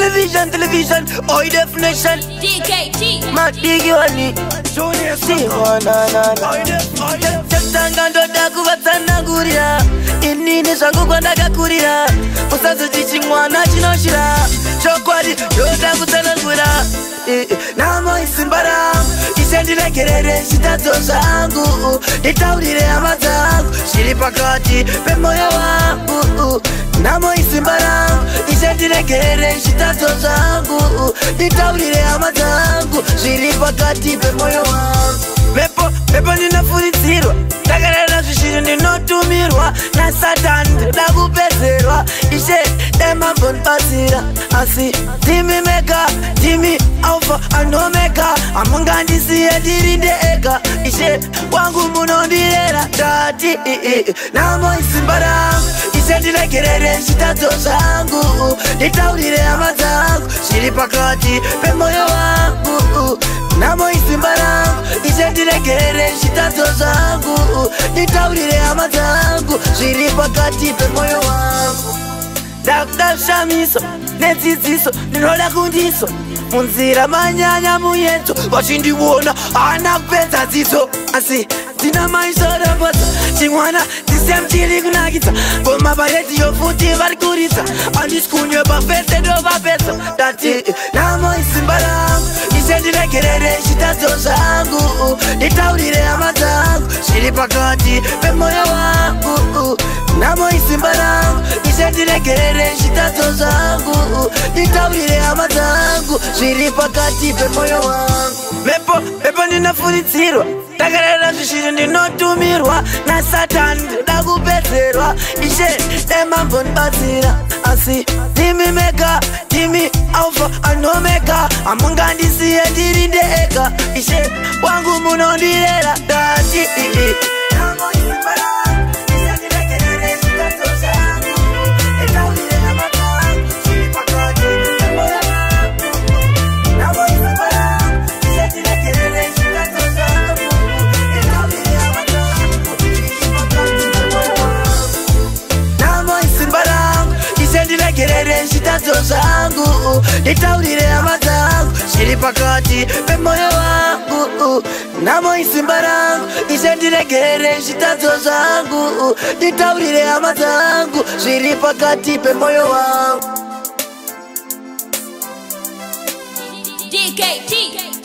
television, high definition. DKT. Matigi wani. Junior Si wana. Changa ndoda kubatana guria. Inini sangu kwa naga kuria. Usazu chichingwana chinoshira. Chokwari ndoda kutana gura. Namo isimbara. Isendile kerere shitazo zangu. Nitaurire amazangu. Shiri pakati pe moyo wangu. Namo isimbara. Isendile kerere shitazo zangu. Nitaurire amazangu. Shiri pakati pe moyo wangu. Pepo ninafuritirwa. Takarera zvishiri ndinotumirwa na Satan ndakupedzerwa ishe demabonbatsira asi timi mega timi alpha and omega amungandisiye ndiri ndega ishe wangu munondirera tati namo isimba rangu ishe ndiregerere shitadzo zangu nditaurire hama dzangu zviri pakati pemoyo wangu namo isimba rangu ishe ndiregerere shitadzo zangu nitaurire hama dzangu zviri pakati pemoyo wangu ndakuda zvishamiso nedzidziso ndinoda kundiso munzira manyanya muyedzo vachindiona haana kupedza dzidzo asi ndina maisorapodza chimwana ndisem chiri kunakidza ngoma paredhiyo futi vari kuridza handisi kunywe pafese ndovapedza ndati namo isimba rangu ise ndiregerere shitadzo zangu nditaurire hama dzangu zviri pakati pemoyo wangu namo isimba rangu ise ndiregerere shitadzo zangu nditaurire hama dzangu zviri pakati pemoyo wangu mepo ndinafuridzirwa takarera zvishiri ndinotumirwa na Satan ndoda kupedzerwa ishe demambonbatsira asi timi mega timi alpha and omega amungandisiye ndiri ndega ishe wangu munondirera ndati ndiregerere shitadzo zangu nditaurire hama dzangu zviri pakati pemoyo wangu namo isimba rangu ise ndiregerere shitadzo zangu nditaurire hama dzangu zviri pakati pemoyo wangu DKT.